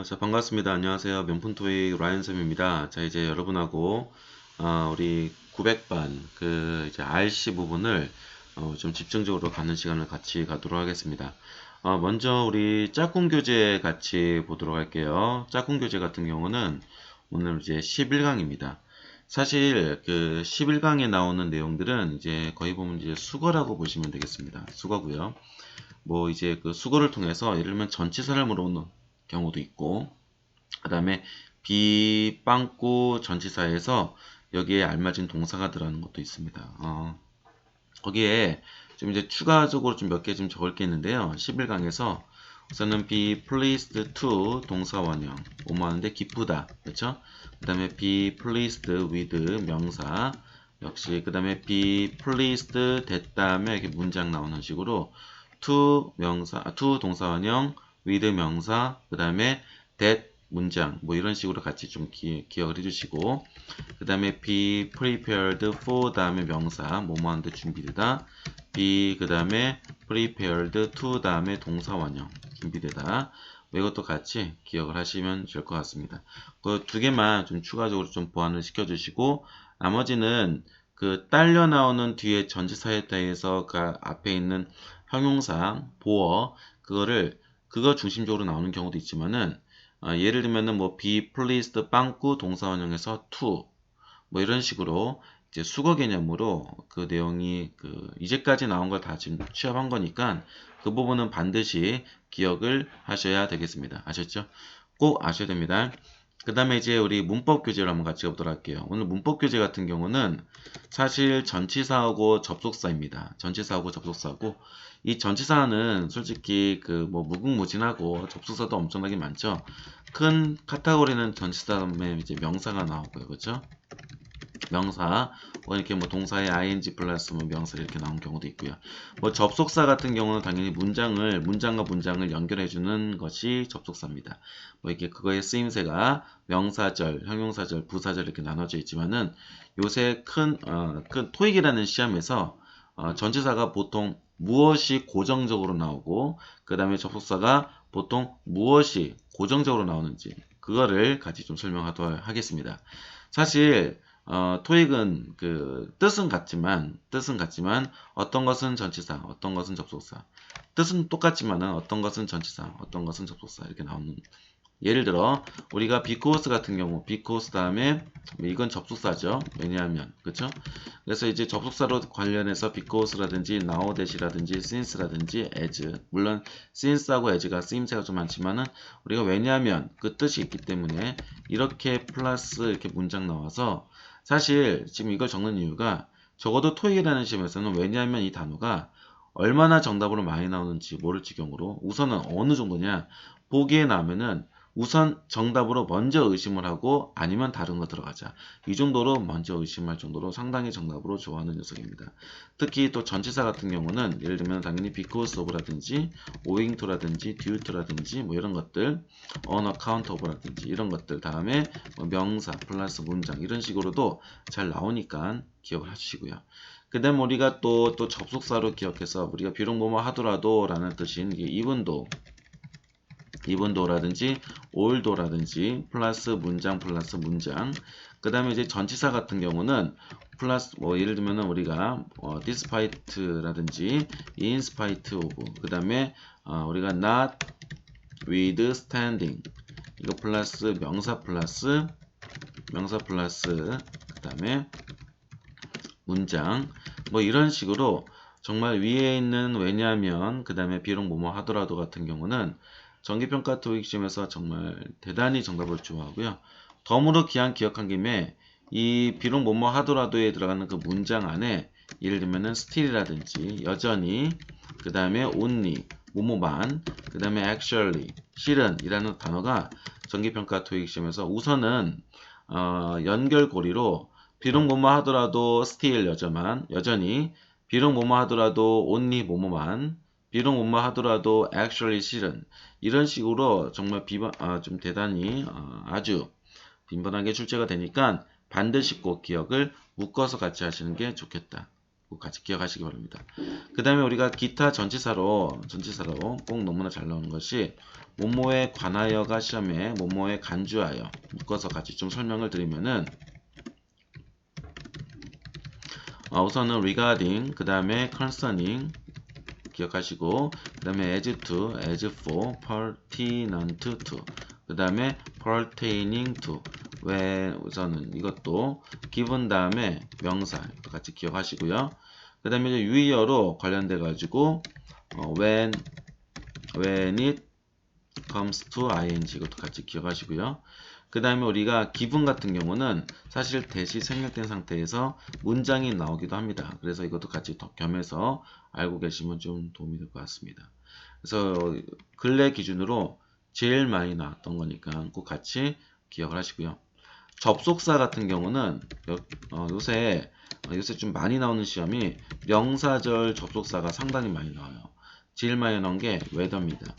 자, 반갑습니다. 안녕하세요. 명품토익 라이언쌤입니다. 자, 이제 여러분하고, 우리 900반, 이제 RC 부분을, 좀 집중적으로 가는 시간을 같이 가도록 하겠습니다. 먼저 우리 짝꿍 교재 같이 보도록 할게요. 짝꿍 교재 같은 경우는 오늘 이제 11강입니다. 사실 11강에 나오는 내용들은 이제 거의 보면 이제 수거라고 보시면 되겠습니다. 수거고요. 뭐 이제 그 수거를 통해서 예를 들면 전치사를 물어보는 경우도 있고, 그 다음에 비빵꾸 전치사에서 여기에 알맞은 동사가 들어가는 것도 있습니다. 거기에 좀 이제 추가적으로 좀 몇 개 좀 적을 게 있는데요. 11강에서 우선은 be pleased to 동사 원형 오모하는데 기쁘다, 그렇죠? 그 다음에 be pleased with 명사 역시, 그 다음에 be pleased 됐다면 이렇게 문장 나오는 식으로 to 명사, to 동사 원형 with 명사, 그 다음에 that 문장 뭐 이런 식으로 같이 좀 기억을 해주시고, 그 다음에 be prepared for 다음에 명사 뭐뭐 하는데 준비되다, be 그 다음에 prepared to 다음에 동사 원형 준비되다, 뭐 이것도 같이 기억을 하시면 될 것 같습니다. 그 두 개만 좀 추가적으로 좀 보완을 시켜주시고, 나머지는 그 딸려 나오는 뒤에 전치사에 대해서 그 앞에 있는 형용사 보어 그거 중심적으로 나오는 경우도 있지만은, 예를 들면은 뭐 be pleased 빵꾸 동사 원형에서 to 뭐 이런 식으로 이제 수거 개념으로 그 내용이 이제까지 나온 걸 다 지금 취합한 거니까 그 부분은 반드시 기억을 하셔야 되겠습니다. 아셨죠? 꼭 아셔야 됩니다. 그 다음에 이제 우리 문법 교재를 한번 같이 보도록 할게요. 오늘 문법 교재 같은 경우는 사실 전치사하고 접속사입니다. 전치사하고 접속사고, 이 전치사는 솔직히 뭐 무궁무진하고 접속사도 엄청나게 많죠. 큰 카테고리는 전치사 다음에 이제 명사가 나오고요. 그렇죠? 명사, 이렇게 뭐 동사의 ing 플러스 뭐 명사 이렇게 나온 경우도 있고요. 뭐 접속사 같은 경우는 당연히 문장과 문장을 연결해주는 것이 접속사입니다. 뭐 이렇게 그거의 쓰임새가 명사절, 형용사절, 부사절 이렇게 나눠져 있지만은 요새 큰 토익이라는 시험에서 전치사가 보통 무엇이 고정적으로 나오고, 그 다음에 접속사가 보통 무엇이 고정적으로 나오는지 그거를 같이 좀 설명하도록 하겠습니다. 사실 토익은 뜻은 같지만 어떤 것은 전치사, 어떤 것은 접속사. 뜻은 똑같지만은 어떤 것은 전치사, 어떤 것은 접속사 이렇게 나오는. 예를 들어 우리가 because 같은 경우 because 다음에 이건 접속사죠. 왜냐하면 그렇죠? 그래서 이제 접속사로 관련해서 because라든지 now that이라든지 since라든지 as, 물론 since하고 as가 쓰임새가 좀 많지만은 우리가 왜냐하면 그 뜻이 있기 때문에 이렇게 플러스 이렇게 문장 나와서, 사실 지금 이걸 적는 이유가 적어도 토익이라는 시험에서는 왜냐하면 이 단어가 얼마나 정답으로 많이 나오는지 모를 지경으로 우선은 어느 정도냐 보기에 나오면은 우선 정답으로 먼저 의심을 하고 아니면 다른 거 들어가자. 이 정도로 먼저 의심할 정도로 상당히 정답으로 좋아하는 녀석입니다. 특히 또 전치사 같은 경우는 예를 들면 당연히 because of라든지 owing to라든지 due to라든지 뭐 이런 것들, on account of라든지 이런 것들 다음에 뭐 명사 플러스 문장 이런 식으로도 잘 나오니까 기억을 해주시고요. 그 다음 우리가 또 접속사로 기억해서 우리가 비록 뭐뭐 하더라도 라는 뜻인 이분도라든지 올도라든지 플러스 문장 그 다음에 이제 전치사 같은 경우는 플러스 뭐 예를 들면은 우리가 despite라든지 in spite of, 그 다음에 우리가 not withstanding 이거 플러스 명사 플러스 그 다음에 문장 뭐 이런 식으로 정말 위에 있는 왜냐하면 그 다음에 비록 뭐뭐 하더라도 같은 경우는 정기평가 토익 시험에서 정말 대단히 정답을 좋아하고요. 덤으로 기억한 김에 이 비록 뭐뭐 하더라도에 들어가는 그 문장 안에 예를 들면은 still이라든지 여전히, 그 다음에 only 뭐뭐만, 그 다음에 actually 실은 이라는 단어가 정기평가 토익 시험에서 우선은 연결고리로 비록 뭐뭐 하더라도 still 여전히, 비록 뭐뭐 하더라도 only 뭐뭐만, 비록 뭐뭐 하더라도 actually 실은, 이런 식으로 정말 좀 대단히 아주 빈번하게 출제가 되니까 반드시 꼭 기억을 묶어서 같이 하시는 게 좋겠다. 꼭 같이 기억하시기 바랍니다. 그 다음에 우리가 기타 전치사로 꼭 너무나 잘 나오는 것이 뭐뭐에 관하여가 시험에 뭐뭐에 간주하여 묶어서 같이 좀 설명을 드리면은 우선은 regarding, 그 다음에 concerning 기억하시고, 그 다음에 as to, as for, pertinent to, 그 다음에 pertaining to. 왜 우선은 이것도 given 다음에 명사 같이 기억하시고요. 그 다음에 이제 유의어로 관련돼 가지고 when it comes to ing 이것도 같이 기억하시고요. 그 다음에 우리가 given 같은 경우는 사실 대시 생략된 상태에서 문장이 나오기도 합니다. 그래서 이것도 같이 겸해서 알고 계시면 좀 도움이 될 것 같습니다. 그래서 근래 기준으로 제일 많이 나왔던 거니까 꼭 같이 기억을 하시고요. 접속사 같은 경우는 요새 좀 많이 나오는 시험이 명사절 접속사가 상당히 많이 나와요. 제일 많이 나온 게 whether입니다.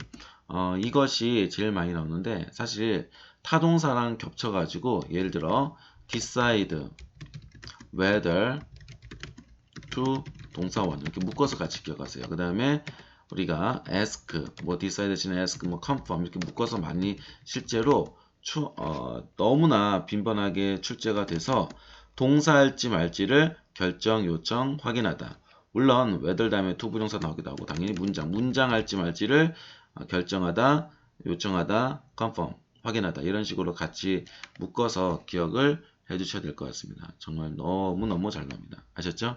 이것이 제일 많이 나오는데 사실 타동사랑 겹쳐가지고 예를 들어 decide, whether, to 동사원 이렇게 묶어서 같이 기억하세요. 그 다음에 우리가 ask, 뭐 decide 대신에 ask, 뭐 confirm 이렇게 묶어서 많이 실제로 너무나 빈번하게 출제가 돼서 동사할지 말지를 결정, 요청, 확인하다. 물론 whether 다음에 to 부정사 나오기도 하고 당연히 문장할지 말지를 결정하다, 요청하다, confirm, 확인하다 이런 식으로 같이 묶어서 기억을 해주셔야 될 것 같습니다. 정말 너무너무 잘 나옵니다. 아셨죠?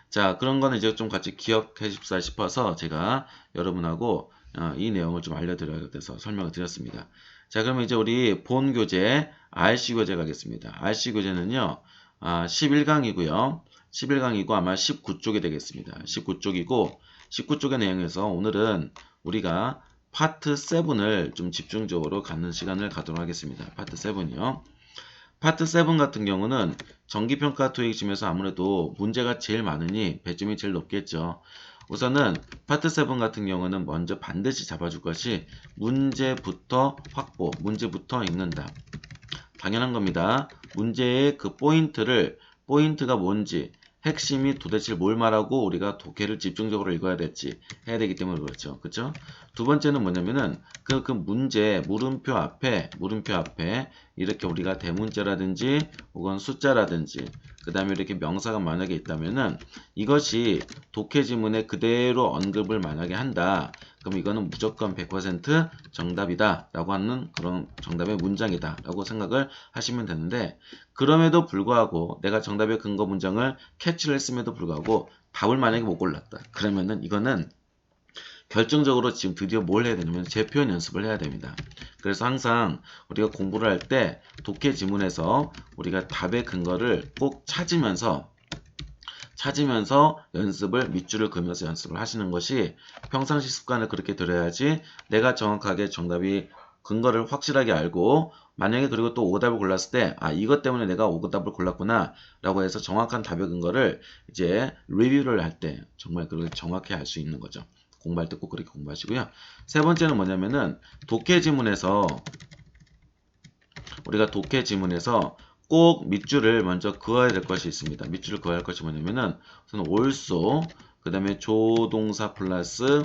자, 그런 거는 이제 좀 같이 기억해 줍사 싶어서 제가 여러분하고 이 내용을 좀 알려드려야 돼서 설명을 드렸습니다. 자, 그러면 이제 우리 본 교재 RC 교재 가겠습니다. RC 교재는요, 11강이고요. 11강이고 아마 19쪽이 되겠습니다. 19쪽이고 19쪽의 내용에서 오늘은 우리가 파트 7을 좀 집중적으로 갖는 시간을 갖도록 하겠습니다. 파트 7이요. 파트 7 같은 경우는 정기평가 토익 시험에서 아무래도 문제가 제일 많으니 배점이 제일 높겠죠. 우선은 파트 7 같은 경우는 먼저 반드시 잡아줄 것이 문제부터 확보, 문제부터 읽는다. 당연한 겁니다. 문제의 그 포인트가 뭔지, 핵심이 도대체 뭘 말하고 우리가 독해를 집중적으로 읽어야 될지 해야 되기 때문에 그렇죠. 그렇죠? 두 번째는 뭐냐면은 그 문제 물음표 앞에 이렇게 우리가 대문자라든지 혹은 숫자라든지 그 다음에 이렇게 명사가 만약에 있다면은 이것이 독해 지문에 그대로 언급을 만약에 한다. 그럼 이거는 무조건 100% 정답이다 라고 하는 그런 정답의 문장이다 라고 생각을 하시면 되는데 그럼에도 불구하고 내가 정답의 근거 문장을 캐치를 했음에도 불구하고 답을 만약에 못 골랐다. 그러면은 이거는 결정적으로 지금 드디어 뭘 해야 되냐면 재표현 연습을 해야 됩니다. 그래서 항상 우리가 공부를 할 때 독해 지문에서 우리가 답의 근거를 꼭 찾으면서 연습을 밑줄을 그으면서 연습을 하시는 것이 평상시 습관을 그렇게 들여야지 내가 정확하게 정답이 근거를 확실하게 알고 만약에 그리고 또 오답을 골랐을 때 이것 때문에 내가 오답을 골랐구나 라고 해서 정확한 답의 근거를 이제 리뷰를 할 때 정말 그걸 정확히 알 수 있는 거죠. 공부할 때 꼭 그렇게 공부하시고요. 세 번째는 뭐냐면은 우리가 독해 지문에서 꼭 밑줄을 먼저 그어야 될 것이 있습니다. 밑줄을 그어야 할 것이 뭐냐면은 우선 also, 그 다음에 조동사 플러스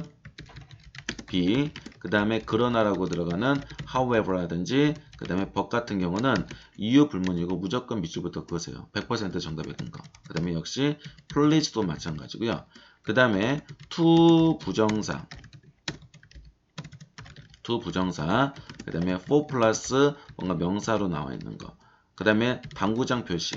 be, 그 다음에 그러나라고 들어가는 however라든지 그 다음에 but 같은 경우는 이유 불문이고 무조건 밑줄부터 그으세요. 100% 정답의 근거. 그 다음에 역시 please도 마찬가지고요. 그 다음에 to 부정사, 그 다음에 for 플러스 뭔가 명사로 나와 있는 거. 그 다음에 당구장 표시.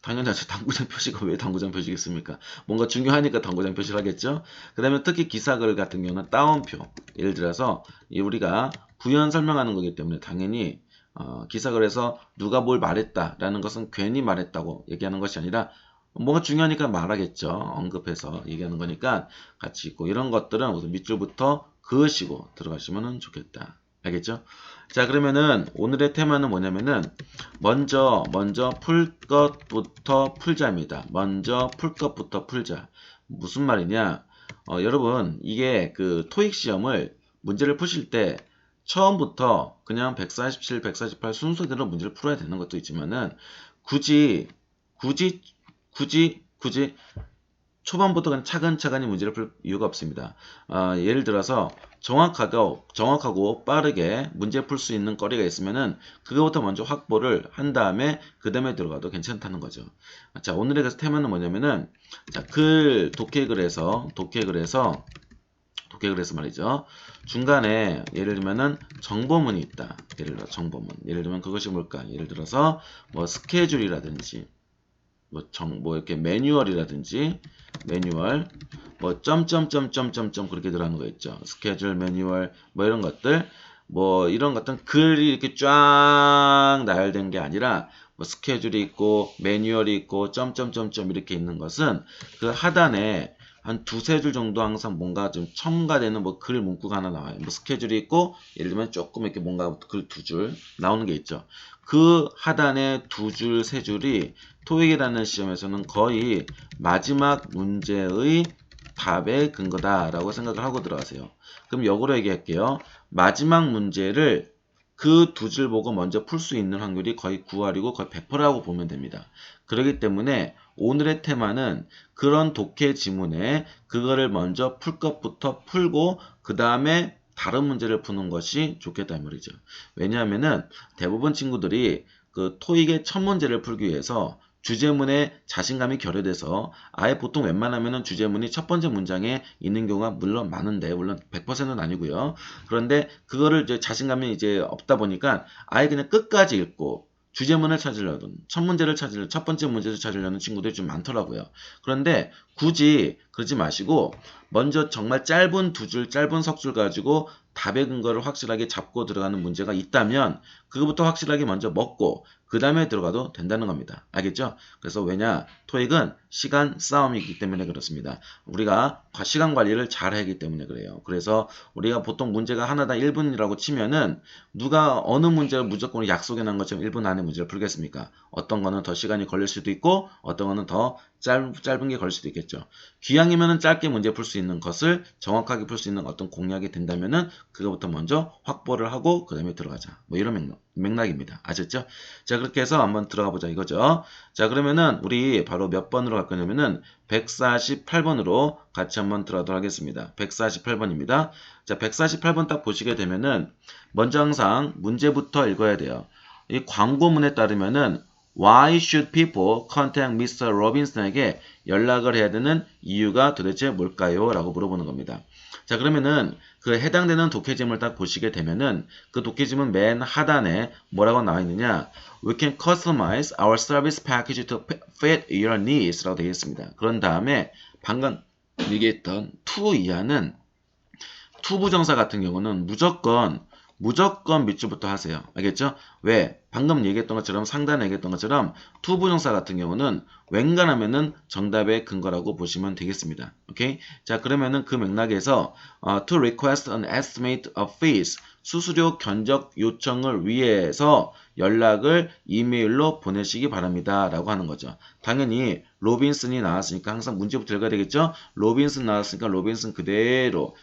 당연히 당구장 표시가 왜 당구장 표시겠습니까? 뭔가 중요하니까 당구장 표시를 하겠죠? 그 다음에 특히 기사글 같은 경우는 따옴표. 예를 들어서 우리가 부연 설명하는 거기 때문에 당연히 기사글에서 누가 뭘 말했다라는 것은 괜히 말했다고 얘기하는 것이 아니라 뭐가 중요하니까 말하겠죠. 언급해서 얘기하는 거니까 같이 있고 이런 것들은 우선 밑줄부터 그으시고 들어가시면 좋겠다. 알겠죠? 자, 그러면은 오늘의 테마는 뭐냐면은 먼저 풀 것부터 풀자입니다. 먼저 풀 것부터 풀자. 무슨 말이냐? 여러분 이게 그 토익 시험을 문제를 푸실 때 처음부터 그냥 147, 148 순서대로 문제를 풀어야 되는 것도 있지만은 굳이 초반부터 그냥 차근차근히 문제를 풀 이유가 없습니다. 예를 들어서 정확하고 빠르게 문제 풀 수 있는 거리가 있으면은 그거부터 먼저 확보를 한 다음에 그 다음에 들어가도 괜찮다는 거죠. 자, 오늘의 그 테마는 뭐냐면은 자, 독해글에서 말이죠. 중간에 예를 들면은 정보문이 있다. 예를 들어 정보문. 예를 들면 그것이 뭘까? 예를 들어서 뭐 스케줄이라든지 뭐 이렇게 매뉴얼이라든지 매뉴얼 뭐 점점점점점점 그렇게 들어가는 거 있죠. 스케줄 매뉴얼 뭐 이런 것들 뭐 이런 것들은 글이 이렇게 쫙 나열된 게 아니라 뭐 스케줄이 있고 매뉴얼이 있고 점점점점 이렇게 있는 것은 그 하단에 한 두세 줄 정도 항상 뭔가 좀 첨가되는 뭐 글 문구가 하나 나와요. 뭐 스케줄이 있고 예를 들면 조금 이렇게 뭔가 글 두 줄 나오는 게 있죠. 그 하단에 두 줄, 세 줄이 토익이라는 시험에서는 거의 마지막 문제의 답의 근거다라고 생각을 하고 들어가세요. 그럼 역으로 얘기할게요. 마지막 문제를 그 두 줄 보고 먼저 풀 수 있는 확률이 거의 9할이고 거의 100%라고 보면 됩니다. 그렇기 때문에 오늘의 테마는 그런 독해 지문에 그거를 먼저 풀 것부터 풀고 그 다음에 다른 문제를 푸는 것이 좋겠다 이 말이죠. 왜냐하면은 대부분 친구들이 그 토익의 첫 문제를 풀기 위해서 주제문에 자신감이 결여돼서 아예 보통 웬만하면은 주제문이 첫 번째 문장에 있는 경우가 물론 많은데 물론 100%는 아니고요. 그런데 그거를 이제 자신감이 이제 없다 보니까 아예 그냥 끝까지 읽고 주제문을 찾으려던 첫 번째 문제를 찾으려는 친구들이 좀 많더라고요. 그런데 굳이 그러지 마시고 먼저 정말 짧은 두 줄, 짧은 석 줄 가지고 답의 근거를 확실하게 잡고 들어가는 문제가 있다면 그거부터 확실하게 먼저 먹고 그 다음에 들어가도 된다는 겁니다. 알겠죠? 그래서 왜냐? 토익은 시간 싸움이기 때문에 그렇습니다. 우리가 시간 관리를 잘 하기 때문에 그래요. 그래서 우리가 보통 문제가 하나당 1분이라고 치면은 누가 어느 문제를 무조건 약속해 놓은 것처럼 1분 안에 문제를 풀겠습니까? 어떤 거는 더 시간이 걸릴 수도 있고 어떤 거는 더 짧은 게 걸릴 수도 있겠죠. 기왕이면은 짧게 문제 풀 수 있는 것을 정확하게 풀 수 있는 어떤 공략이 된다면은 그거부터 먼저 확보를 하고 그 다음에 들어가자. 뭐 이런 맥락입니다. 아셨죠? 자, 그렇게 해서 한번 들어가 보자 이거죠. 자, 그러면은 우리 바로 몇 번으로 갈 거냐면은 148번으로 같이 한번 들어가도록 하겠습니다. 148번입니다. 자, 148번 딱 보시게 되면은 먼저 항상 문제부터 읽어야 돼요. 이 광고문에 따르면은 Why should people contact Mr. Robinson에게 연락을 해야 되는 이유가 도대체 뭘까요? 라고 물어보는 겁니다. 자, 그러면은 그 해당되는 독해지문을 딱 보시게 되면은 그 독해지문 맨 하단에 뭐라고 나와 있느냐? We can customize our service package to fit your needs 라고 되어 있습니다. 그런 다음에 방금 얘기했던 to 이하는 to 부정사 같은 경우는 무조건 밑줄부터 하세요. 알겠죠? 왜? 방금 얘기했던 것처럼 상단에 얘기했던 것처럼 to 부정사 같은 경우는 웬간하면은 정답의 근거라고 보시면 되겠습니다. 오케이? 자, 그러면은 그 맥락에서 to request an estimate of fees 수수료 견적 요청을 위해서 연락을 이메일로 보내시기 바랍니다. 라고 하는 거죠. 당연히 로빈슨이 나왔으니까 항상 문제부터 읽어야 되겠죠? 로빈슨 나왔으니까 로빈슨 그대로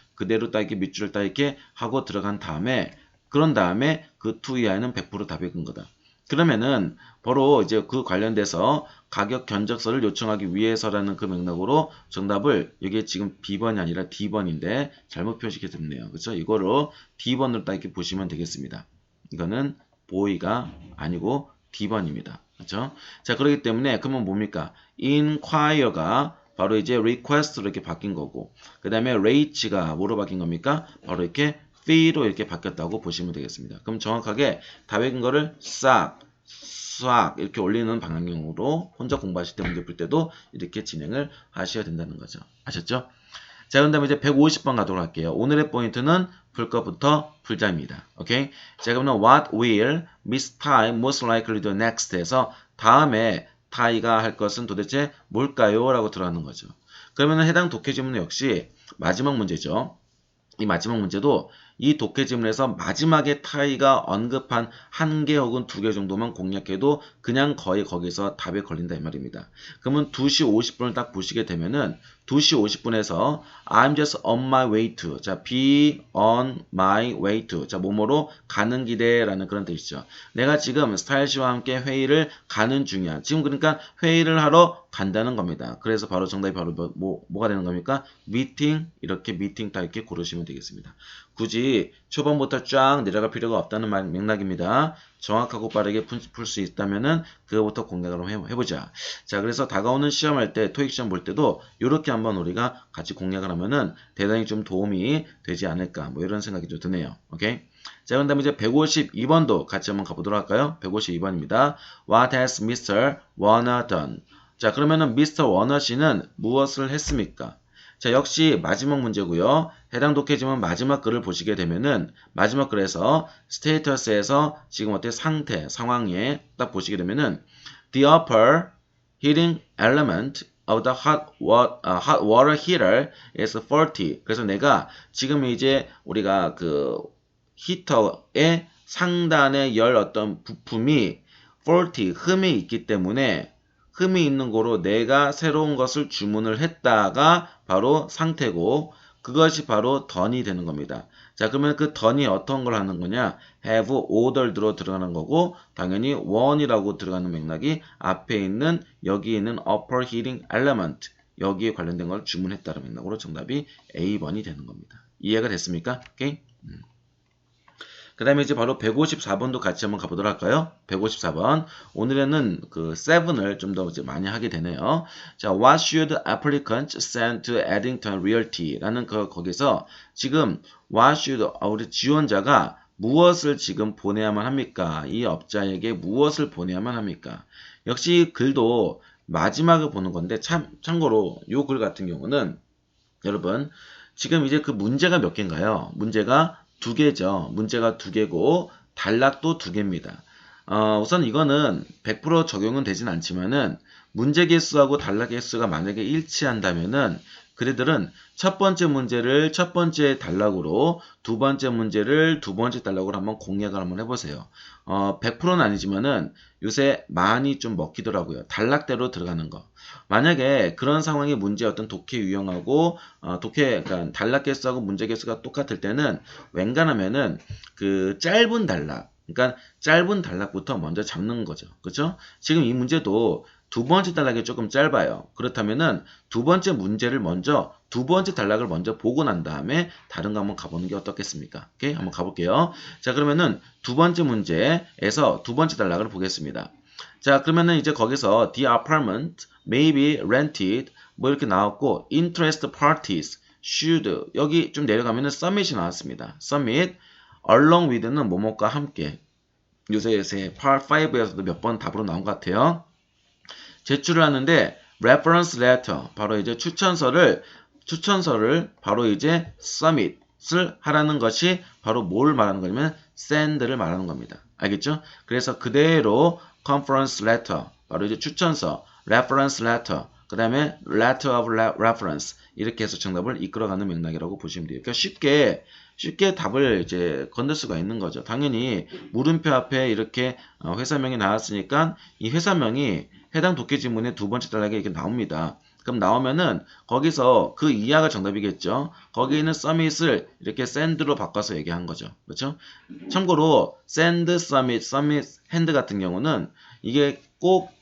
딱 이렇게 밑줄을 딱 이렇게 하고 들어간 다음에 그런 다음에 그 to 이하는 100% 답의 근거다. 그러면은 바로 이제 그 관련돼서 가격 견적서를 요청하기 위해서라는 그 맥락으로 정답을 이게 지금 B번이 아니라 D번인데 잘못 표시했네요. 그렇죠? 이거로 D번으로 딱 이렇게 보시면 되겠습니다. 이거는 보이가 아니고 D번입니다. 그렇죠? 자, 그렇기 때문에 그러면 뭡니까? inquire가 바로 이제 request로 이렇게 바뀐 거고 그 다음에 rate가 뭐로 바뀐 겁니까? 바로 이렇게 fee로 이렇게 바뀌었다고 보시면 되겠습니다. 그럼 정확하게 답의 근거를 싹 이렇게 올리는 방향으로 혼자 공부하실 때 문제 풀 때도 이렇게 진행을 하셔야 된다는 거죠. 아셨죠? 자, 그럼 다음에 이제 150번 가도록 할게요. 오늘의 포인트는 풀 것부터 풀자입니다. 오케이? 자, 그러면 what will Miss Tai most likely do next 해서 다음에 타이가 할 것은 도대체 뭘까요? 라고 들어가는 거죠. 그러면 해당 독해 지문 역시 마지막 문제죠. 이 마지막 문제도 이 독해지문에서 마지막에 타이가 언급한 한 개 혹은 두 개 정도만 공략해도 그냥 거의 거기서 답에 걸린다 이 말입니다. 그러면 2시 50분을 딱 보시게 되면은 2시 50분에서 I'm just on my way to, 자, be on my way to, 자, 뭐뭐로 가는 길에라는 그런 뜻이죠. 내가 지금 스타일 씨와 함께 회의를 가는 중이야. 지금 그러니까 회의를 하러 간다는 겁니다. 그래서 바로 정답이 바로 뭐가 되는 겁니까? meeting, 이렇게 meeting 다 이렇게 고르시면 되겠습니다. 굳이 초반부터 쫙 내려갈 필요가 없다는 맥락입니다. 정확하고 빠르게 풀 수 있다면은 그거부터 공략을 해보자. 자, 그래서 다가오는 시험할 때, 토익 시험 볼 때도 이렇게 한번 우리가 같이 공략을 하면은 대단히 좀 도움이 되지 않을까, 뭐 이런 생각이 좀 드네요. 오케이? 자, 그럼 다음에 이제 152번도 같이 한번 가보도록 할까요? 152번입니다. What has Mr. Warner done? 자, 그러면은 Mr. Warner 씨는 무엇을 했습니까? 자, 역시 마지막 문제고요. 해당 독해지문 마지막 글을 보시게 되면은 마지막 글에서 스테이터스에서 지금 어때 상태, 상황에 딱 보시게 되면은 the upper heating element of the hot water heater is 40. 그래서 내가 지금 이제 우리가 그 히터의 상단의 열 어떤 부품이 40 흠이 있기 때문에 흠이 있는 거로 내가 새로운 것을 주문을 했다가 바로 상태고 그것이 바로 done이 되는 겁니다. 자, 그러면 그 done이 어떤 걸 하는 거냐? have ordered로 들어가는 거고 당연히 one이라고 들어가는 맥락이 앞에 있는 여기 있는 upper heating element 여기에 관련된 걸 주문했다는 맥락으로 정답이 A번이 되는 겁니다. 이해가 됐습니까? 오케이? 그 다음에 이제 바로 154번도 같이 한번 가보도록 할까요? 154번. 오늘에는 그 7을 좀 더 많이 하게 되네요. 자, What should applicants send to Addington Realty? 라는 거기서 지금 What should, 우리 지원자가 무엇을 지금 보내야만 합니까? 이 업자에게 무엇을 보내야만 합니까? 역시 글도 마지막을 보는 건데 참고로 이 글 같은 경우는 여러분 지금 이제 그 문제가 몇 개인가요? 문제가 두 개죠. 문제가 두 개고 단락도 두 개입니다. 우선 이거는 100% 적용은 되진 않지만은 문제 개수하고 단락 개수가 만약에 일치한다면은 그대들은 첫 번째 문제를 첫 번째 단락으로 두 번째 문제를 두 번째 단락으로 한번 공략을 한번 해보세요. 100%는 아니지만은 요새 많이 좀 먹히더라고요. 단락대로 들어가는 거. 만약에 그런 상황의 문제 어떤 독해 유형하고 그러니까 단락 개수하고 문제 개수가 똑같을 때는 웬간하면은 그 짧은 단락, 그러니까 짧은 단락부터 먼저 잡는 거죠. 그렇죠? 지금 이 문제도 두 번째 단락이 조금 짧아요. 그렇다면은 두 번째 문제를 먼저 두 번째 단락을 먼저 보고 난 다음에 다른 거 한번 가보는 게 어떻겠습니까? 오케이? 한번 가볼게요. 자, 그러면은 두 번째 문제에서 두 번째 단락을 보겠습니다. 자, 그러면은 이제 거기서 the apartment may be rented 뭐 이렇게 나왔고 interest parties should 여기 좀 내려가면은 submit이 나왔습니다. submit along with는 뭐뭐과 함께 요새 part 5에서도 몇 번 답으로 나온 것 같아요. 제출을 하는데 reference letter 바로 이제 추천서를 바로 이제 submit을 하라는 것이 바로 뭘 말하는 거냐면 send를 말하는 겁니다. 알겠죠? 그래서 그대로 conference letter 바로 이제 추천서 reference letter 그 다음에 letter of reference 이렇게 해서 정답을 이끌어가는 맥락이라고 보시면 돼요. 그러니까 쉽게 답을 이제 건들 수가 있는 거죠. 당연히 물음표 앞에 이렇게 회사명이 나왔으니까 이 회사명이 해당 독해지문의 두 번째 단락에 이렇게 나옵니다. 그럼 나오면은 거기서 그 이하가 정답이겠죠. 거기 있는 submit을 이렇게 send로 바꿔서 얘기한 거죠. 그렇죠? 참고로 send, submit, hand 같은 경우는 이게 꼭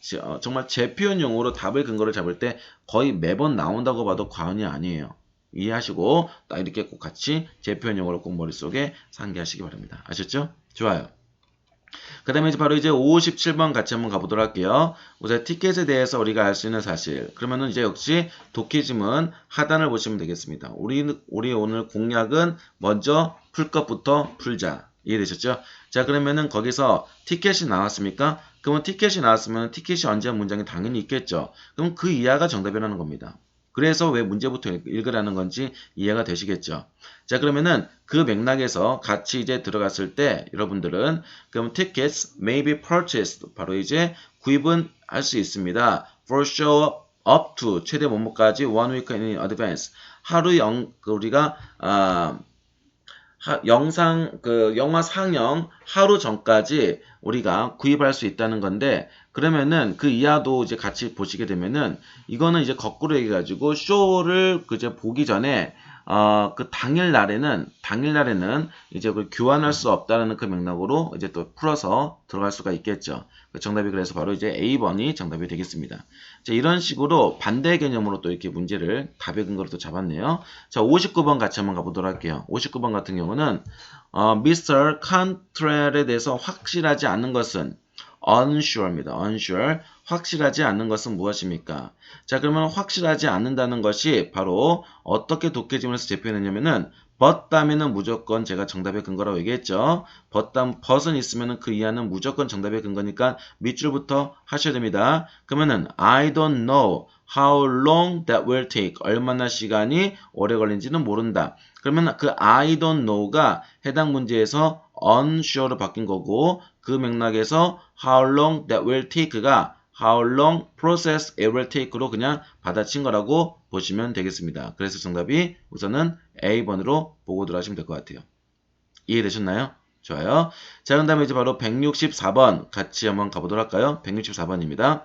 정말 재표현용으로 답을 근거를 잡을 때 거의 매번 나온다고 봐도 과언이 아니에요. 이해하시고 딱 이렇게 꼭 같이 재표현용어로 꼭 머릿속에 상기하시기 바랍니다. 아셨죠? 좋아요. 그 다음에 이제 바로 이제 57번 같이 한번 가보도록 할게요. 우선 티켓에 대해서 우리가 알 수 있는 사실. 그러면은 이제 역시 독해지문 하단을 보시면 되겠습니다. 우리 오늘 공략은 먼저 풀 것부터 풀자. 이해되셨죠? 자, 그러면은 거기서 티켓이 나왔습니까? 그러면 티켓이 나왔으면 티켓이 언제 문장이 당연히 있겠죠. 그럼 그 이하가 정답이라는 겁니다. 그래서 왜 문제부터 읽으라는 건지 이해가 되시겠죠. 자, 그러면은 그 맥락에서 같이 이제 들어갔을 때 여러분들은 그럼 tickets may be purchased 바로 이제 구입은 할 수 있습니다. for show up to 최대 뭐뭐까지 one week in advance 하루 우리가 영화 상영 하루 전까지 우리가 구입할 수 있다는 건데, 그러면은 그 이하도 이제 같이 보시게 되면은, 이거는 이제 거꾸로 얘기해가지고, 쇼를 그제 보기 전에, 그 당일날에는 이제 그 교환할 수 없다는 그 맥락으로 이제 또 풀어서 들어갈 수가 있겠죠. 정답이 그래서 바로 이제 A번이 정답이 되겠습니다. 자, 이런 식으로 반대 개념으로 또 이렇게 문제를 답의 근거로 또 잡았네요. 자, 59번 같이 한번 가보도록 할게요. 59번 같은 경우는 Mr. Cantrell에 대해서 확실하지 않은 것은 unsure입니다. unsure. 확실하지 않는 것은 무엇입니까? 자, 그러면 확실하지 않는다는 것이 바로 어떻게 독해지문에서 재표현했냐면은 but 다음에는 무조건 제가 정답의 근거라고 얘기했죠. but은 있으면은 그 이하는 무조건 정답의 근거니까 밑줄부터 하셔야 됩니다. 그러면은 I don't know how long that will take. 얼마나 시간이 오래 걸린지는 모른다. 그러면 그 I don't know가 해당 문제에서 unsure로 바뀐 거고, 그 맥락에서 how long that will take가 how long process it will take로 그냥 받아친 거라고 보시면 되겠습니다. 그래서 정답이 우선은 A번으로 보고 들어가시면 될 것 같아요. 이해되셨나요? 좋아요. 자, 그 다음에 이제 바로 164번 같이 한번 가보도록 할까요? 164번입니다.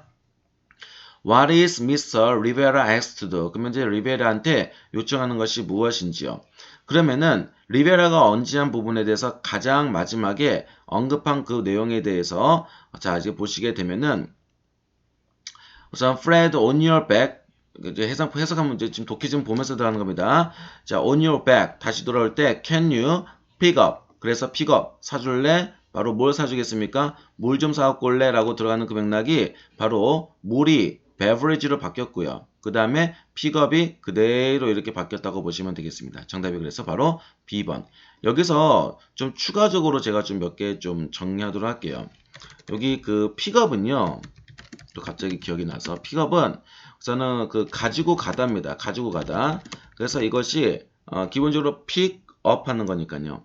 What is Mr. Rivera asked to do? 그러면 이제 리베라한테 요청하는 것이 무엇인지요? 그러면은 리베라가 언지한 부분에 대해서 가장 마지막에 언급한 그 내용에 대해서 자, 이제 보시게 되면은 우선 Fred on your back 이제 해석하면 이제 지금 독해 좀 보면서 들어가는 겁니다. 자, on your back 다시 돌아올 때 can you pick up? 그래서 pick up 사줄래? 바로 뭘 사주겠습니까? 물 좀 사갖고 올래? 라고 들어가는 그 맥락이 바로 물이 beverage로 바뀌었고요. 그 다음에 픽업이 그대로 이렇게 바뀌었다고 보시면 되겠습니다. 정답이 그래서 바로 B번. 여기서 좀 추가적으로 제가 좀 몇 개 좀 정리하도록 할게요. 여기 그 픽업은요. 또 갑자기 기억이 나서 픽업은 우선은 그 가지고 가다입니다. 가지고 가다. 그래서 이것이 기본적으로 픽업 하는 거니까요.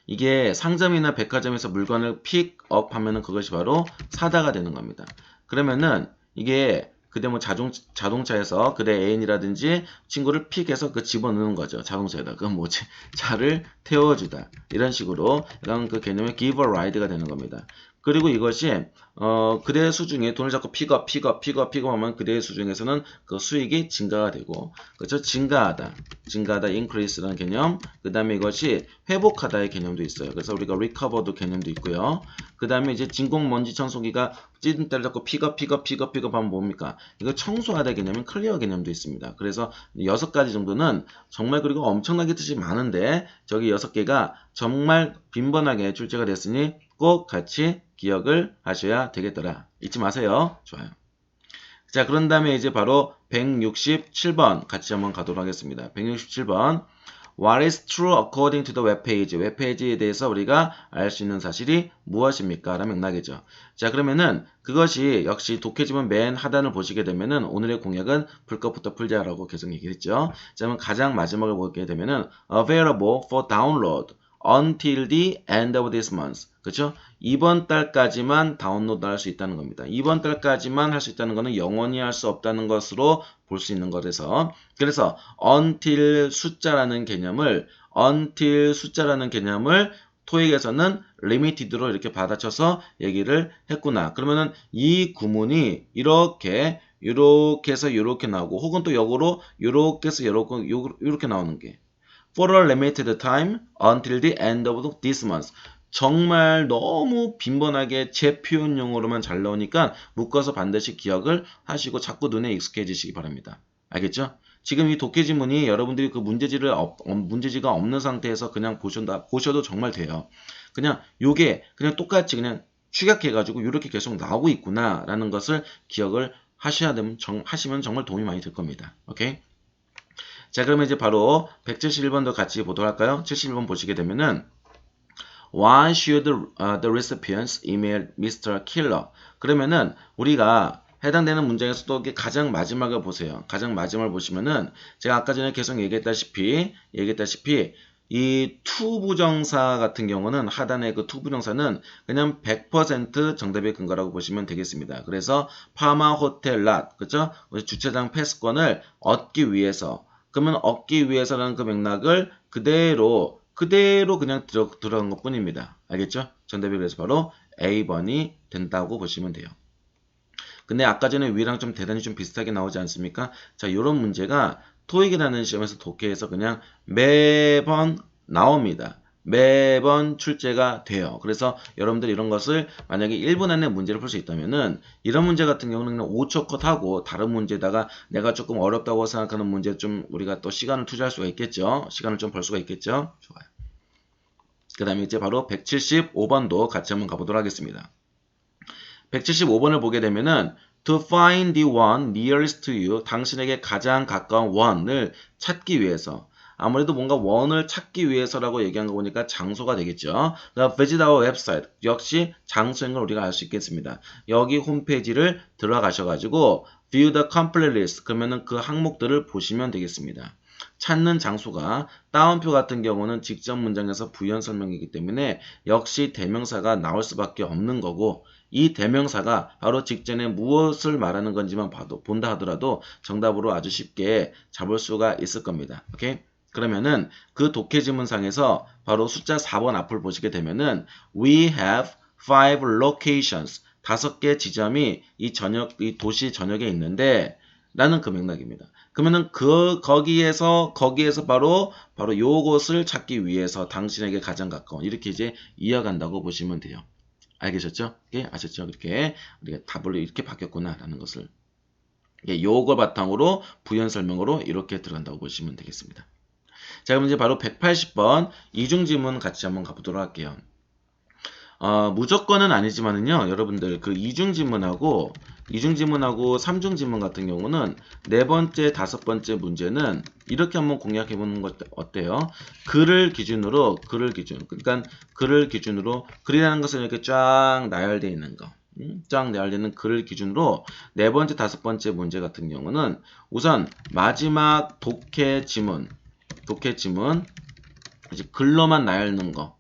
이게 상점이나 백화점에서 물건을 픽업 하면은 그것이 바로 사다가 되는 겁니다. 그러면은 이게 그대 뭐 자동차에서 그대 애인이라든지 친구를 픽해서 그 집어넣는 거죠. 자동차에다. 그건 뭐지? 차를 태워주다. 이런 식으로 이런 그 개념의 give a ride가 되는 겁니다. 그리고 이것이 그대의 수중에 돈을 자꾸 픽업하면 그대의 수중에서는 그 수익이 증가가 되고, 그렇죠? 증가하다, increase라는 개념. 그 다음에 이것이 회복하다의 개념도 있어요. 그래서 우리가 recover도 개념도 있고요. 그 다음에 이제 진공 먼지 청소기가 찌든때를 잡고 픽업하면 뭡니까? 이거 청소하다 개념은 클리어 개념도 있습니다. 그래서 6가지 정도는 정말 그리고 엄청나게 뜻이 많은데 저기 6개가 정말 빈번하게 출제가 됐으니 꼭 같이 기억을 하셔야 되겠더라. 잊지 마세요. 좋아요. 자, 그런 다음에 이제 바로 167번 같이 한번 가도록 하겠습니다. 167번. What is true according to the webpage? 웹페이지에 대해서 우리가 알 수 있는 사실이 무엇입니까? 라는 맥락이죠. 자, 그러면은 그것이 역시 독해지문 맨 하단을 보시게 되면은 오늘의 공약은 풀 것부터 풀자라고 계속 얘기했죠. 자, 그러면 가장 마지막을 보게 되면은 available for download until the end of this month. 그렇죠? 이번 달까지만 다운로드 할 수 있다는 겁니다. 이번 달까지만 할 수 있다는 것은 영원히 할 수 없다는 것으로 볼 수 있는 것에서, 그래서 until 숫자라는 개념을 토익에서는 limited로 이렇게 받아쳐서 얘기를 했구나. 그러면은 이 구문이 이렇게 해서 이렇게 나오고, 혹은 또 역으로 이렇게 해서 이렇게 나오는 게 for a limited time until the end of this month. 정말 너무 빈번하게 재표현용으로만 잘 나오니까 묶어서 반드시 기억을 하시고 자꾸 눈에 익숙해지시기 바랍니다. 알겠죠? 지금 이 독해지문이 여러분들이 그 문제지가 없는 상태에서 그냥 보셔도 정말 돼요. 그냥 요게 그냥 똑같이 그냥 축약해가지고 이렇게 계속 나오고 있구나라는 것을 기억을 하시면 정말 도움이 많이 될 겁니다. 오케이? 자, 그러면 이제 바로 171번도 같이 보도록 할까요? 71번 보시게 되면은 Why should the recipients email Mr. Killer? 그러면은 우리가 해당되는 문장에서도 가장 마지막을 보세요. 가장 마지막을 보시면은 제가 아까 전에 계속 얘기했다시피 이 to 부정사 같은 경우는 하단의 그 to 부정사는 그냥 100% 정답의 근거라고 보시면 되겠습니다. 그래서 파마 호텔 랏, 그렇죠? 주차장 패스권을 얻기 위해서, 그러면 얻기 위해서라는 그 맥락을 그대로 그대로 그냥 들어간 것 뿐입니다. 알겠죠? 정답이 그래서 바로 A번이 된다고 보시면 돼요. 근데 아까 전에 위랑 좀 대단히 좀 비슷하게 나오지 않습니까? 자, 이런 문제가 토익이라는 시험에서 독해에서 그냥 매번 나옵니다. 매번 출제가 돼요. 그래서 여러분들 이런 것을 만약에 1분 안에 문제를 풀 수 있다면은 이런 문제 같은 경우는 5초 컷하고 다른 문제다가 내가 조금 어렵다고 생각하는 문제 좀 우리가 또 시간을 투자할 수가 있겠죠. 시간을 좀 벌 수가 있겠죠. 좋아요. 그 다음에 이제 바로 175번도 같이 한번 가보도록 하겠습니다. 175번을 보게 되면은 to find the one nearest to you, 당신에게 가장 가까운 one을 찾기 위해서. 아무래도 뭔가 one을 찾기 위해서라고 얘기한 거 보니까 장소가 되겠죠. visit our website, 역시 장소인 걸 우리가 알 수 있겠습니다. 여기 홈페이지를 들어가셔가지고 view the complete list, 그러면은 그 항목들을 보시면 되겠습니다. 찾는 장소가 따옴표 같은 경우는 직접 문장에서 부연 설명이기 때문에 역시 대명사가 나올 수밖에 없는 거고, 이 대명사가 바로 직전에 무엇을 말하는 건지만 본다 하더라도 정답으로 아주 쉽게 잡을 수가 있을 겁니다. 오케이? 그러면은 그 독해 지문상에서 바로 숫자 4번 앞을 보시게 되면은 we have 5 locations, 5개 지점이 이 도시 전역에 있는데 라는 그 맥락입니다. 그러면은 거기에서 바로 요것을 찾기 위해서 당신에게 가장 가까운, 이렇게 이제 이어간다고 보시면 돼요. 알겠셨죠? 예, 아셨죠? 이렇게 우리가 답을 이렇게 바뀌었구나라는 것을. 예, 요걸 바탕으로 부연 설명으로 이렇게 들어간다고 보시면 되겠습니다. 자, 그럼 이제 바로 180번 이중지문 같이 한번 가보도록 할게요. 무조건은 아니지만은요, 여러분들 그 이중지문하고 삼중지문 같은 경우는 네 번째, 다섯 번째 문제는 이렇게 한번 공략해 보는 것 어때요? 글을 기준으로 글이라는 것은 이렇게 쫙 나열되어 있는 거. 쫙 나열되는 글을 기준으로 네 번째, 다섯 번째 문제 같은 경우는 우선 마지막 독해 지문 이제 글로만 나열는 거,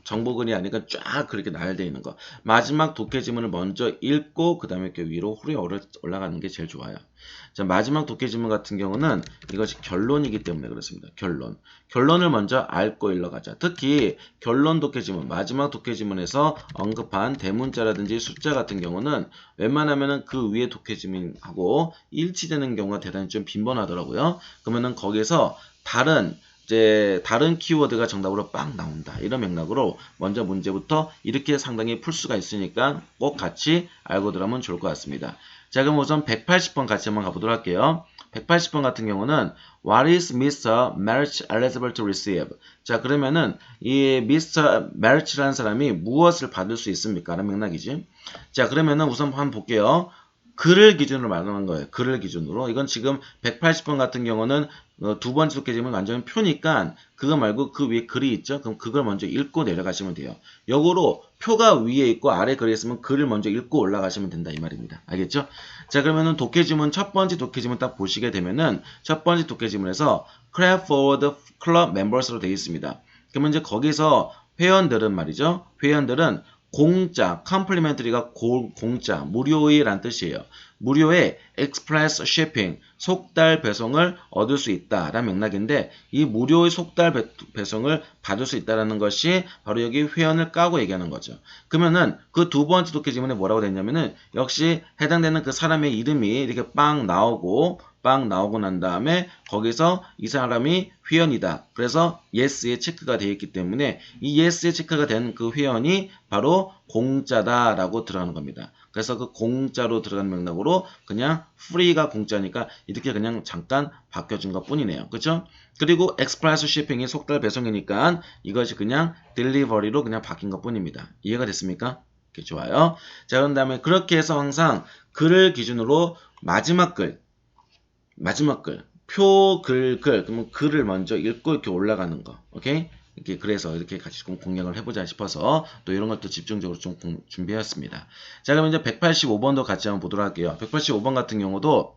정보글이 아니라 쫙 그렇게 나열되어 있는 거. 마지막 독해 지문을 먼저 읽고 그 다음에 이렇게 위로 후루에 올라가는 게 제일 좋아요. 자, 마지막 독해 지문 같은 경우는 이것이 결론이기 때문에 그렇습니다. 결론을 먼저 앓고 읽어가자. 특히 결론 독해 지문, 마지막 독해 지문에서 언급한 대문자라든지 숫자 같은 경우는 웬만하면은 그 위에 독해 지문하고 일치되는 경우가 대단히 좀 빈번하더라고요. 그러면은 거기에서 다른 키워드가 정답으로 빵 나온다. 이런 맥락으로 먼저 문제부터 이렇게 상당히 풀 수가 있으니까 꼭 같이 알고 들어가면 좋을 것 같습니다. 자, 그럼 우선 180번 같이 한번 가보도록 할게요. 180번 같은 경우는 What is Mr. March eligible to receive? 자, 그러면은 이 Mr. March라는 사람이 무엇을 받을 수 있습니까? 라는 맥락이지. 자, 그러면은 우선 한번 볼게요. 글을 기준으로 말하는 거예요. 글을 기준으로. 이건 지금 180번 같은 경우는 두 번째 독해 지문 완전 표니까 그거 말고 그 위에 글이 있죠? 그럼 그걸 먼저 읽고 내려가시면 돼요. 역으로 표가 위에 있고 아래 글이 있으면 글을 먼저 읽고 올라가시면 된다 이 말입니다. 알겠죠? 자, 그러면은 독해 지문 첫 번째 독해 지문 딱 보시게 되면은 첫 번째 독해 지문에서 clap for the club members로 되어 있습니다. 그러면 이제 거기서 회원들은 말이죠. 회원들은 공짜, 컴플리멘터리가 공짜, 무료의 란 뜻이에요. 무료의 express shipping, 속달 배송을 얻을 수 있다라는 맥락인데 이 무료의 속달 배송을 받을 수 있다라는 것이 바로 여기 회원을 까고 얘기하는 거죠. 그러면은 그 두 번째 독해 지문에 뭐라고 됐냐면은 역시 해당되는 그 사람의 이름이 이렇게 빵 나오고 난 다음에 거기서 이 사람이 회원이다. 그래서 yes에 체크가 되어 있기 때문에 이 yes에 체크가 된 그 회원이 바로 공짜다라고 들어가는 겁니다. 그래서 그 공짜로 들어가는 맥락으로 그냥 free가 공짜니까 이렇게 그냥 잠깐 바뀌어진 것 뿐이네요. 그렇죠? 그리고 express shipping이 속달 배송이니까 이것이 그냥 delivery로 그냥 바뀐 것 뿐입니다. 이해가 됐습니까? 오케이, 좋아요. 자, 그런 다음에 그렇게 해서 항상 글을 기준으로 마지막 글, 그러면 글을 먼저 읽고 이렇게 올라가는 거, 오케이? 이렇게 그래서 이렇게 같이 공략을 해보자 싶어서 또 이런 것도 집중적으로 좀 준비했습니다. 자, 그럼 이제 185번도 같이 한번 보도록 할게요. 185번 같은 경우도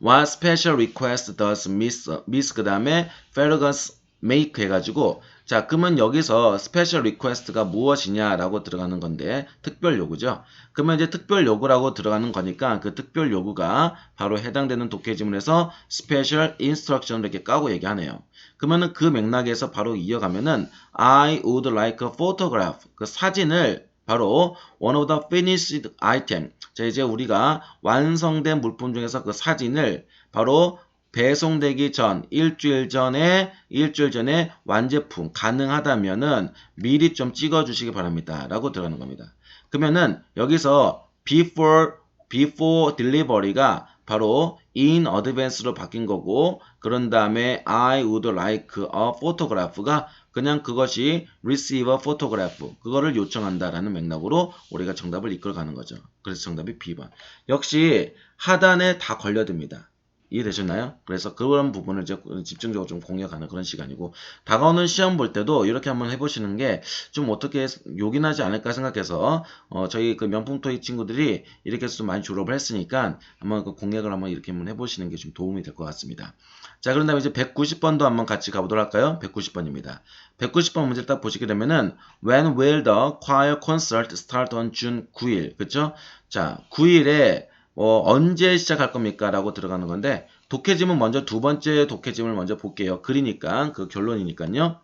What special request does Miss 그 다음에 Fergus make 해가지고 자 그러면 여기서 special request가 무엇이냐라고 들어가는 건데 특별 요구죠. 그러면 이제 특별 요구라고 들어가는 거니까 그 특별 요구가 바로 해당되는 독해지문에서 special instruction 이렇게 까고 얘기하네요. 그러면은 그 맥락에서 바로 이어가면은 I would like a photograph 그 사진을 바로 one of the finished item 자 이제 우리가 완성된 물품 중에서 그 사진을 바로 배송되기 전 일주일 전에 완제품 가능하다면은 미리 좀 찍어 주시기 바랍니다 라고 들어가는 겁니다. 그러면은 여기서 before delivery가 바로 in advance로 바뀐 거고 그런 다음에 I would like a photograph가 그냥 그것이 receive a photograph 그거를 요청한다라는 맥락으로 우리가 정답을 이끌어가는 거죠. 그래서 정답이 B번. 역시 하단에 다 걸려듭니다. 이해되셨나요? 그래서 그런 부분을 이제 집중적으로 좀 공략하는 그런 시간이고 다가오는 시험 볼 때도 이렇게 한번 해보시는 게 좀 어떻게 요긴하지 않을까 생각해서 저희 그 명품 토익 친구들이 이렇게 해서 좀 많이 졸업을 했으니까 한번 그 공략을 한번 이렇게 한번 해보시는 게 좀 도움이 될 것 같습니다. 자, 그런 다음에 이제 190번도 한번 같이 가보도록 할까요? 190번입니다. 190번 문제를 딱 보시게 되면은 When will the choir concert start on June 9일? 그쵸? 자, 9일에 언제 시작할 겁니까? 라고 들어가는 건데 독해지문 먼저 두 번째 독해지문을 먼저 볼게요. 글이니까 그 결론이니까요.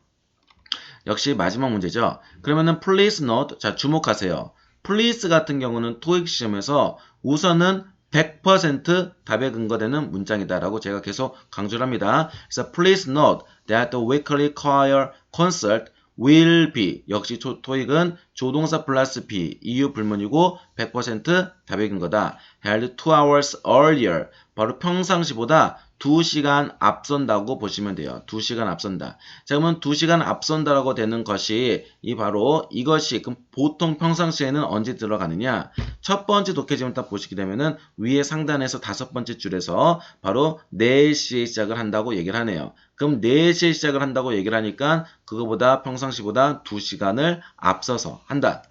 역시 마지막 문제죠. 그러면은 please note 자 주목하세요. please 같은 경우는 토익 시험에서 우선은 100% 답에 근거되는 문장이다라고 제가 계속 강조를 합니다. 그래서 please note that the weekly choir concert will be 역시 토익은 조동사 플러스 be 이유 불문이고 100% 답의 근거다. held 2 hours earlier 바로 평상시보다 2시간 앞선다고 보시면 돼요. 2시간 앞선다. 자, 그러면 2시간 앞선다라고 되는 것이 이것이 그럼 보통 평상시에는 언제 들어가느냐? 첫 번째 독해지문 딱 보시게 되면은 위에 상단에서 다섯 번째 줄에서 바로 4시에 시작을 한다고 얘기를 하네요. 그럼 4시에 시작을 한다고 얘기를 하니까 그거보다 평상시보다 2시간을 앞서서 한다.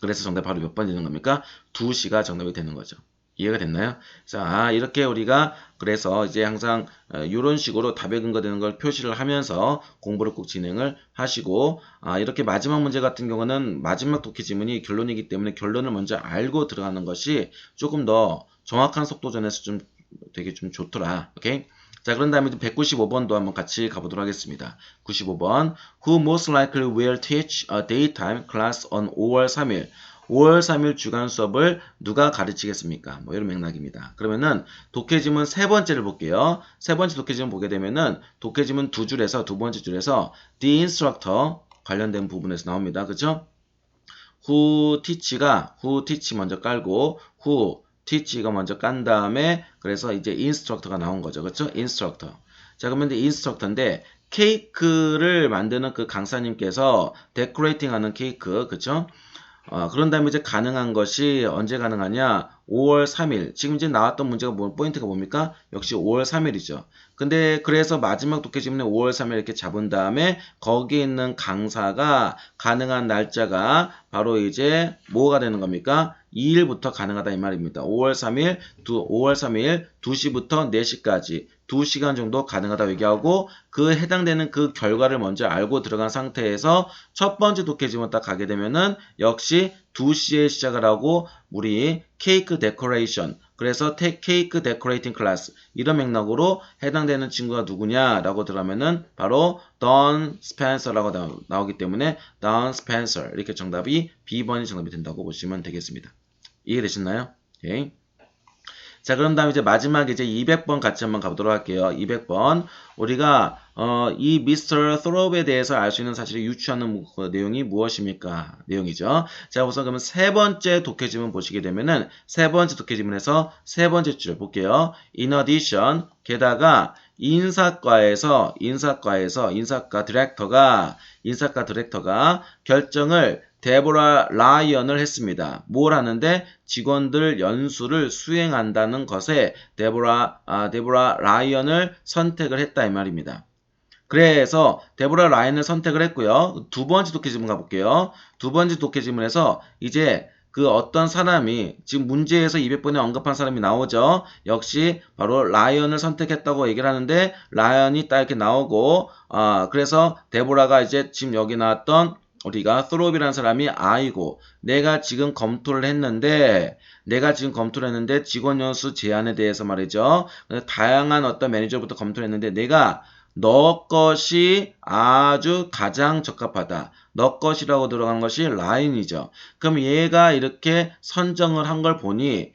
그래서 정답 바로 몇 번 되는 겁니까? 2시가 정답이 되는 거죠. 이해가 됐나요? 자, 이렇게 우리가 그래서 이제 항상 이런 식으로 답에 근거되는 걸 표시를 하면서 공부를 꼭 진행을 하시고 이렇게 마지막 문제 같은 경우는 마지막 독해 지문이 결론이기 때문에 결론을 먼저 알고 들어가는 것이 조금 더 정확한 속도전에서 좀 되게 좀 좋더라. 오케이? 자, 그런 다음에 195번도 한번 같이 가보도록 하겠습니다. 95번 Who most likely will teach a daytime class on 5월 3일 5월 3일 주간 수업을 누가 가르치겠습니까? 뭐 이런 맥락입니다. 그러면은 독해지문 세 번째를 볼게요. 세 번째 독해지문 보게 되면은 독해지문 두 줄에서 두 번째 줄에서 the instructor 관련된 부분에서 나옵니다. 그죠? who teach 먼저 깔고 who teach가 먼저 깐 다음에 그래서 이제 instructor가 나온 거죠. 그렇죠? instructor. 자, 그러면 이제 instructor인데 케이크를 만드는 그 강사님께서 데코레이팅 하는 케이크. 그렇죠? 그런 다음에 이제 가능한 것이 언제 가능하냐? 5월 3일. 지금 이제 나왔던 문제가 포인트가 뭡니까? 역시 5월 3일이죠. 근데 그래서 마지막 독해지문에 5월 3일 이렇게 잡은 다음에 거기에 있는 강사가 가능한 날짜가 바로 이제 뭐가 되는 겁니까? 2일부터 가능하다 이 말입니다. 5월 3일 2시부터 4시까지 2시간 정도 가능하다고 얘기하고 그 해당되는 그 결과를 먼저 알고 들어간 상태에서 첫 번째 독해지문 딱 가게 되면은 역시 2시에 시작을 하고 우리 케이크 데코레이션 그래서 케이크 데코레이팅 클래스 이런 맥락으로 해당되는 친구가 누구냐라고 들어가면은 바로 Don Spencer라고 나오기 때문에 Don Spencer 이렇게 정답이 B번이 정답이 된다고 보시면 되겠습니다. 이해되셨나요? 오케이. 자, 그럼 다음에 이제 마지막에 이제 200번 같이 한번 가보도록 할게요. 200번. 우리가, 이 미스터 스롭에 대해서 알 수 있는 사실을 유추하는 내용이 무엇입니까? 내용이죠. 자, 우선 그러면 세 번째 독해지문 보시게 되면은 세 번째 독해지문에서 세 번째 줄을 볼게요. In addition, 게다가 인사과 디렉터가 결정을 데보라 라이언을 했습니다. 뭘 하는데 직원들 연수를 수행한다는 것에 데보라 라이언을 선택을 했다 이 말입니다. 그래서 데보라 라이언을 선택을 했고요. 두 번째 독해지문 가볼게요. 두 번째 독해지문에서 이제 그 어떤 사람이 지금 문제에서 200번에 언급한 사람이 나오죠. 역시 바로 라이언을 선택했다고 얘기를 하는데 라이언이 딱 이렇게 나오고 그래서 데보라가 이제 지금 여기 나왔던 우리가 스롭이라는 사람이 I고 내가 지금 검토를 했는데 직원 연수 제한에 대해서 말이죠. 다양한 어떤 매니저부터 검토를 했는데 내가 너 것이 아주 가장 적합하다. 너 것이라고 들어가는 것이 라인이죠. 그럼 얘가 이렇게 선정을 한 걸 보니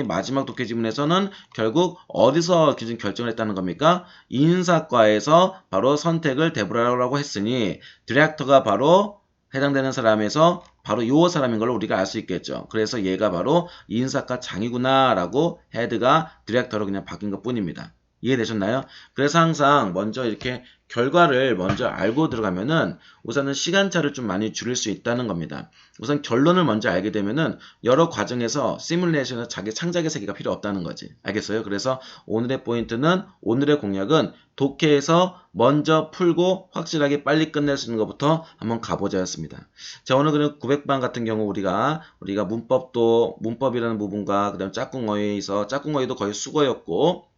마지막 독해 지문에서는 결국 어디서 기준 결정을 했다는 겁니까? 인사과에서 바로 선택을 데보라라고 했으니 디렉터가 바로 해당되는 사람에서 바로 요 사람인 걸로 우리가 알 수 있겠죠. 그래서 얘가 바로 인사과 장이구나 라고 헤드가 디렉터로 그냥 바뀐 것 뿐입니다. 이해되셨나요? 그래서 항상 먼저 이렇게 결과를 먼저 알고 들어가면은 우선은 시간차를 좀 많이 줄일 수 있다는 겁니다. 우선 결론을 먼저 알게 되면은 여러 과정에서 시뮬레이션을 자기 창작의 세계가 필요 없다는 거지. 알겠어요? 그래서 오늘의 포인트는 오늘의 공략은 독해에서 먼저 풀고 확실하게 빨리 끝낼 수 있는 것부터 한번 가보자였습니다. 자, 오늘 그냥 900번 같은 경우 우리가 문법이라는 부분과 그다음 짝꿍어휘도 거의 수거였고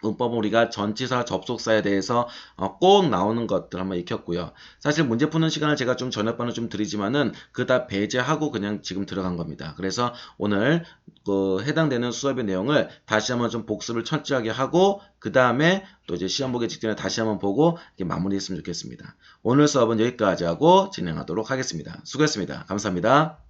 문법은 우리가 전치사, 접속사에 대해서 꼭 나오는 것들 한번 익혔고요. 사실 문제 푸는 시간을 제가 좀 저녁반을 좀 드리지만은 그 다 배제하고 그냥 지금 들어간 겁니다. 그래서 오늘 그 해당되는 수업의 내용을 다시 한번 좀 복습을 철저하게 하고 그 다음에 또 이제 시험 보기 직전에 다시 한번 보고 이렇게 마무리했으면 좋겠습니다. 오늘 수업은 여기까지 하고 진행하도록 하겠습니다. 수고했습니다. 감사합니다.